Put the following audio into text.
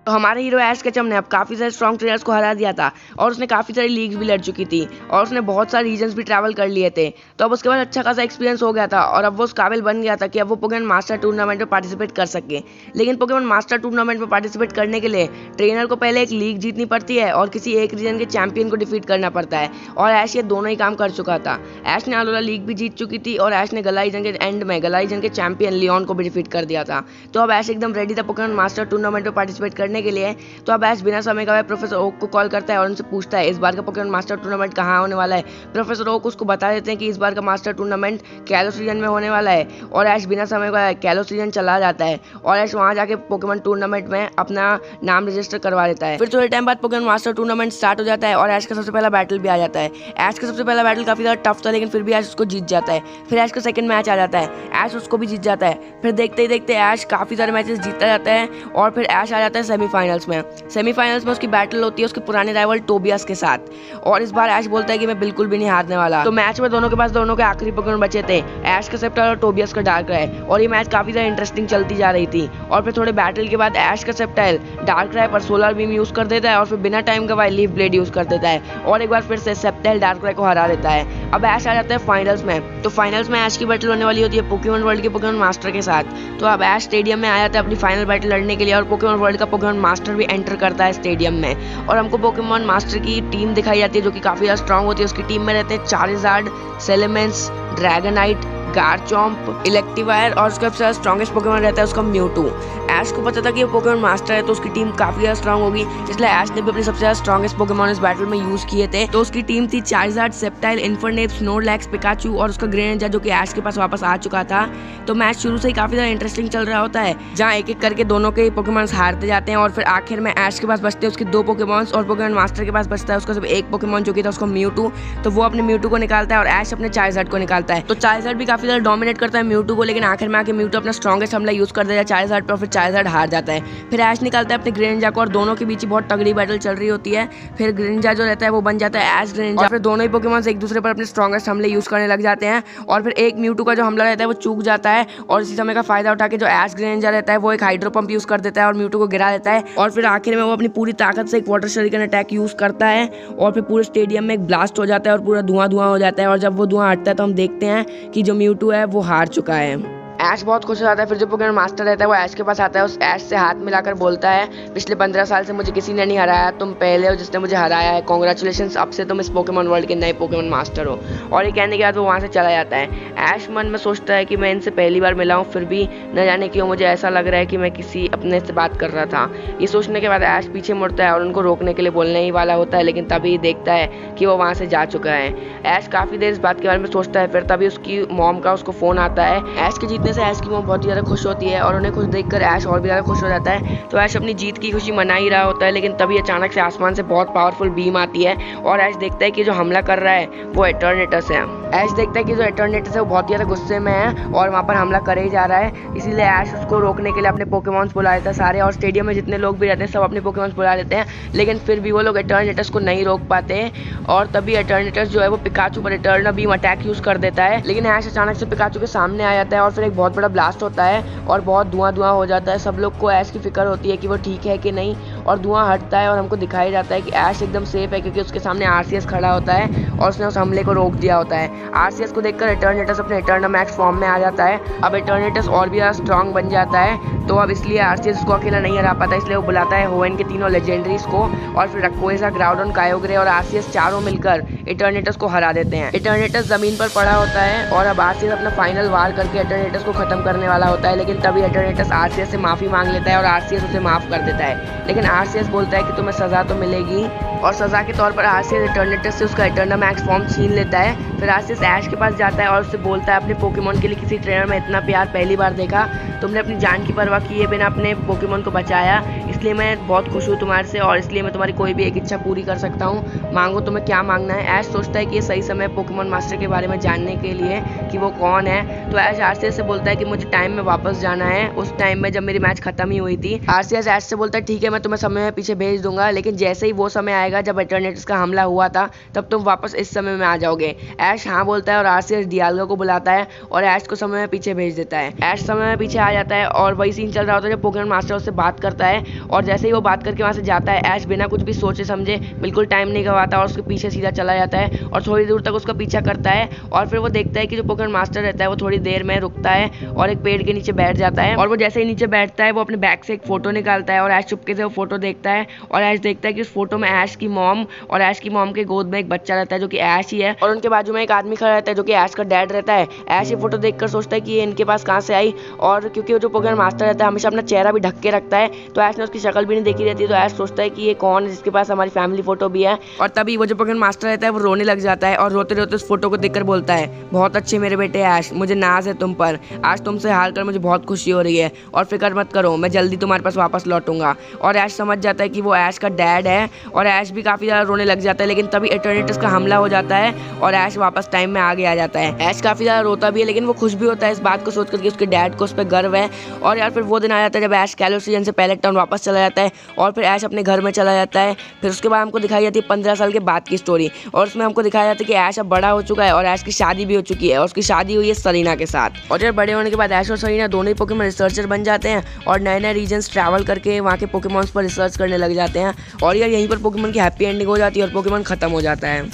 तो हमारे हीरो ऐश केचम ने अब काफ़ी सारे स्ट्रॉन्ग ट्रेनर्स को हरा दिया था और उसने काफ़ी सारी लीग्स भी लड़ चुकी थी और उसने बहुत सारे रीजन्स भी ट्रैवल कर लिए थे। तो अब उसके बाद अच्छा खासा एक्सपीरियंस हो गया था और अब वो उस काबिल बन गया था कि अब वो पोकेमॉन मास्टर टूर्नामेंट में पार्टिसिपेट कर सके। लेकिन पोकेमॉन मास्टर टूर्नामेंट में पार्टिसिपेट करने के लिए ट्रेनर को पहले एक लीग जीतनी पड़ती है और किसी एक रीजन के चैंपियन को डिफीट करना पड़ता है और ऐश ये दोनों ही काम कर चुका था। ऐश ने आलोला लीग भी जीत चुकी थी और ऐश ने गला रीजन के एंड में गला रीजन के चैंपियन लियोन को भी डिफीट कर दिया था। तो अब ऐश एकदम रेडी था पोकेमॉन मास्टर टूर्नामेंट में पार्टिसिपेट करने के लिए। तो अब ऐश बिना समय गवाए प्रोफेसर ओक को कॉल करता है और उनसे पूछता है इस बार का पोकेमॉन मास्टर टूर्नामेंट कहाँ होने वाला है। प्रोफेसर ओक उसको बता देते हैं कि इस बार का मास्टर टूर्नामेंट कैलोस रीजन में होने वाला है और ऐश बिना समय गवाए कैलोस रीजन चला जाता है और ऐश वहाँ जाके पोकेमॉन टूर्नामेंट में अपना नाम रजिस्टर करवा लेता है। फिर थोड़े टाइम बाद पोकेमॉन मास्टर टूर्नामेंट स्टार्ट हो जाता है और ऐश का सबसे पहला बैटल भी आ जाता है। ऐश का सबसे पहला बैटल काफी ज्यादा टफ था लेकिन फिर भी ऐश उसको जीत जाता है। फिर ऐश का सेकंड मैच आ जाता है, ऐश उसको भी जीत जाता है। फिर देखते ही देखते ऐश काफी सारे मैचेस जीतता जाता है और फिर ऐश आ जाता है सेमीफाइनल्स में। सेमीफाइनल्स में उसकी बैटल होती है उसके पुराने राइवल टोबियस के साथ और इस बार ऐश बोलता है कि मैं बिल्कुल भी नहीं हारने वाला। तो मैच में दोनों के पास दोनों के आखिरी पोकेमॉन बचे थे, ऐश का सेप्टाइल और टोबियस का डार्कराय, और ये मैच काफी ज्यादा इंटरेस्टिंग चलती जा रही थी। और फिर थोड़े बैटल के बाद ऐश का सेप्टाइल डार्कराय पर सोलर बीम यूज कर देता है और फिर बिना टाइम गवाए लीफ ब्लेड यूज कर देता है और एक बार फिर से सेप्टाइल डार्कराय को हरा देता है। अब ऐश आ जाता है फाइनल्स में। तो फाइनल्स में ऐश की बैटल होने वाली होती है पोकेमॉन वर्ल्ड के पोकेमॉन मास्टर के साथ। तो अब ऐश स्टेडियम में आ जाता है अपनी फाइनल बैटल लड़ने के लिए और पोकेमॉन वर्ल्ड का पोकेमॉन मास्टर भी एंटर करता है स्टेडियम में और हमको पोकेमॉन मास्टर की टीम दिखाई जाती है जो कि काफी ज्यादा स्ट्रांग होती है। उसकी टीम में रहते हैं चार्जर्ड, सेलेमेंस, ड्रैगनाइट, गारचॉम्प, इलेक्टिवायर और उसका सबसे स्ट्रॉन्गेस्ट पोकेमॉन रहता है उसका म्यूटू। ऐश को पता था कि वो पोकेमॉन मास्टर है तो उसकी टीम काफी ज्यादा स्ट्रांग होगी, इसलिए ऐश ने भी अपने सबसे ज्यादा स्ट्रॉन्गेस्ट पोकेमॉन इस बैटल में यूज किए थे। तो उसकी टीम थी charged, septile, Infernape, Snorlax, Pikachu और उसका ग्रेनेजा जो कि ऐश के पास वापस आ चुका था। तो मैच शुरू से ही काफी ज्यादा इंटरेस्टिंग चल रहा होता है जहाँ एक एक करके दोनों के पोकेमॉन हारते जाते हैं और फिर आखिर में ऐश के पास बचते हैं उसके दो पोकेमॉन्स और पोकेमॉन मास्टर के पास बचता है उसका सिर्फ एक पोकेमॉन जो कि था उसका म्यूटू। तो वो अपने म्यूटू को निकालता है और ऐश अपने चार्जर्ड को निकालता है। तो चार्जर्ड भी काफी ज्यादा डोमिनेट करता है म्यूटू को, लेकिन आखिर में आके म्यूटू अपना स्ट्रॉन्गेस्ट हमला यूज कर देता है चार्जर्ड पर, फिर चार्जर्ड हार जाता है। फिर ऐश निकालता है अपने ग्रेनेजा को और दोनों के बीच ही बहुत तगड़ी बैटल चल रही होती है। फिर ग्रेनेजा जो रहता है वो बन जाता है ऐश ग्रेनेजा, फिर दोनों ही पोकेमॉन्स एक दूसरे पर अपने स्ट्रॉन्गेस्ट हमले यूज करने लग जाते हैं और फिर एक म्यूटू का जो हमला रहता है वो चूक जाता है और इसी समय का फायदा उठा के जो ऐश ग्रेनेजा रहता है वो एक हाइड्रो पंप यूज कर देता है और म्यूटू को गिरा देता है और फिर आखिर में वो अपनी पूरी ताकत से एक वाटर शuriken अटैक यूज करता है और फिर पूरे स्टेडियम में एक ब्लास्ट हो जाता है और पूरा धुआं धुआं हो जाता है और जब वो धुआं हटता है तो हम देखते हैं कि जो म्यूटू है वो हार चुका है। ऐश बहुत खुश हो जाता है। फिर जो पोकेमॉन मास्टर रहता है वो ऐश के पास आता है, उस ऐश से हाथ मिलाकर बोलता है पिछले 15 साल से मुझे किसी ने नहीं हराया, तुम पहले हो जिसने मुझे हराया है, कॉन्ग्रेचुलेशंस, अब से तुम इस पोकेमॉन वर्ल्ड के नए पोकेमॉन मास्टर हो। और ये कहने के बाद वो वहाँ से चला जाता है। ऐश मन में सोचता है कि मैं इनसे पहली बार मिला हूँ फिर भी न जाने क्यों मुझे ऐसा लग रहा है कि मैं किसी अपने से बात कर रहा था। ये सोचने के बाद ऐश पीछे मुड़ता है और उनको रोकने के लिए बोलने ही वाला होता है लेकिन तभी देखता है कि वो वहाँ से जा चुका है। ऐश काफ़ी देर इस बात के बारे में सोचता है, फिर तभी उसकी मॉम का उसको फ़ोन आता है। ऐश के जीतने से ऐश की मॉम बहुत ज़्यादा खुश होती है और उन्हें खुश देखकर ऐश और भी ज़्यादा खुश हो जाता है। तो ऐश अपनी जीत की खुशी मना ही रहा होता है लेकिन तभी अचानक से आसमान से बहुत पावरफुल बीम आती है और ऐश देखता है कि जो हमला कर रहा है वो एटर्नेटस है। ऐश देखता है कि जो एटर्नेटस है वो बहुत ज़्यादा गुस्से में है और वहाँ पर हमला कर ही जा रहा है, इसीलिए ऐश उसको रोकने के लिए अपने पोकेमॉन्स बुला लेता है सारे और स्टेडियम में जितने लोग भी रहते हैं सब अपने पोकेमॉन्स बुला लेते हैं लेकिन फिर भी वो लोग एटर्नेटस को नहीं रोक पाते और तभी एटर्नेटस जो है वो पिकाचू पर एटर्ना बीम अटैक यूज कर देता है लेकिन ऐश अचानक से पिकाचू के सामने आ जाता है और फिर एक बहुत बड़ा ब्लास्ट होता है और बहुत धुआं धुआं हो जाता है। सब लोग को ऐश की फिक्र होती है कि वो ठीक है कि नहीं और धुआं हटता है और हमको दिखाई जाता है कि ऐश एकदम सेफ है क्योंकि उसके सामने आरसीएस खड़ा होता है और उसने उस हमले को रोक दिया होता है। आरसीएस को देखकर एटर्नेटस अपने एटर्ना मैक्स फॉर्म में आ जाता है। अब एटर्नेटस और भी ज़्यादा स्ट्रांग बन जाता है तो अब इसलिए आरसीएस उसको अकेला नहीं हरा पाता, इसलिए वो बुलाता है होवेन के तीनों लेजेंडरीज को और फिर रक्कोएसा, ग्राउडन, कायोग्रे और आरसीएस चारों मिलकर एटर्नेटस को हरा देते हैं। एटर्नेटस जमीन पर पड़ा होता है और अब आरसीएस अपना फाइनल वार करके एटर्नेटस को खत्म करने वाला होता है लेकिन तभी एटर्नेटस आरसीएस से माफी मांग लेता है और आरसीएस उसे माफ कर देता है लेकिन आरसीएस बोलता है कि तुम्हें सजा तो मिलेगी और सजा के तौर पर आरसीएस एटर्नेटस से उसका एटर्ना मैक्स फॉर्म छीन लेता है। फिर आरसीएस ऐश के पास जाता है और उससे बोलता है अपने पोकेमॉन के लिए किसी ट्रेनर में इतना प्यार पहली बार देखा, तुमने अपनी जान की परवाह किए बिना अपने पोकेमॉन को बचाया, इसलिए मैं बहुत खुश हूँ तुम्हारे से और इसलिए मैं तुम्हारी कोई भी एक इच्छा पूरी कर सकता हूँ, मांगो तुम्हें क्या मांगना है। ऐश सोचता है कि ये सही समय पोकेमॉन मास्टर के बारे में जानने के लिए कि वो कौन है। तो ऐश आरसीएस से बोलता है कि मुझे टाइम में वापस जाना है, उस टाइम में जब मेरी मैच खत्म ही हुई थी। आरसीएस ऐश से बोलता है ठीक है मैं तुम्हें समय में पीछे भेज दूंगा लेकिन जैसे ही वो समय आएगा आएगा जब एटर्नेटिस का हमला हुआ था, तब तुम वापस इस समय में आ जाओगे। ऐश हाँ बोलता है और आरसीएस डियाल्गो को बुलाता है और ऐश को समय में पीछे भेज देता है। ऐश समय में पीछे आ जाता है और वही सीन चल रहा होता है जब पोकेमॉन मास्टर उससे बात करता है, और जैसे ही वो बात करके वहाँ से जाता है, ऐश बिना कुछ भी सोचे समझे बिल्कुल टाइम नहीं गवाता और उसके पीछे सीधा चला जाता है और थोड़ी दूर तक उसका पीछा करता है। और फिर वो देखता है कि जो पोकेमॉन मास्टर रहता है वो थोड़ी देर में रुकता है और एक पेड़ के नीचे बैठ जाता है, और वो जैसे ही नीचे बैठता है वो अपने बैग से एक फोटो निकालता है और ऐश चुपके से वो फोटो देखता है, और ऐश देखता है कि उस फोटो में ऐश की मॉम और ऐश की मॉम के गोद में एक बच्चा रहता है जो कि ऐश ही है, और उनके बाजू में एक आदमी खड़ा रहता है जो कि ऐश का डैड रहता है। ऐश ये फोटो देखकर सोचता है कि ये इनके पास कहाँ से आई, और क्योंकि वो जो पोकेमॉन मास्टर रहता है हमेशा अपना चेहरा भी ढक के रखता है, तो ऐश ने उसकी शक्ल भी नहीं देखी रहती, तो ऐश सोचता है कि ये कौन है जिसके पास हमारी फैमिली फोटो भी है। और तभी वो जो पोकेमॉन मास्टर रहता है वो रोने लग जाता है और रोते रोते उस फोटो को देखकर बोलता है, बहुत अच्छे मेरे बेटे ऐश, मुझे नाज है तुम पर, आज तुमसे हार कर मुझे बहुत खुशी हो रही है और फिक्र मत करो, मैं जल्दी तुम्हारे पास वापस लौटूंगा। और ऐश समझ जाता है कि वो ऐश का डैड है, और ऐश भी काफी ज्यादा रोने लग जाता है, लेकिन तभी एटर्नेटिस का हमला हो जाता है और ऐश वापस टाइम में आगे आ जाता है। ऐश काफी ज्यादा रोता भी है, लेकिन वो खुश भी होता है इस बात को सोचकर कि उसके डैड को उस पर गर्व है। और यार फिर वो दिन आ जाता है जब ऐश कैलोस रीजन से पैलेट टाउन वापस चला जाता है और फिर ऐश अपने घर में चला जाता है। फिर उसके बाद हमको दिखाई जाती है 15 साल के बाद की स्टोरी, और उसमें हमको दिखाया जाता है कि ऐश अब बड़ा हो चुका है और ऐश की शादी भी हो चुकी है, और उसकी शादी हुई है सरीना के साथ। और यार बड़े होने के बाद ऐश और सरीना दोनों ही पोकेमॉन रिसर्चर बन जाते हैं और नए नए रीजन्स ट्रैवल करके वहाँ के पोकेमॉन्स पर रिसर्च करने लग जाते हैं, और यार यहीं पर पोकेमॉन की हैप्पी एंडिंग हो जाती है और पोकेमॉन खत्म हो जाता है।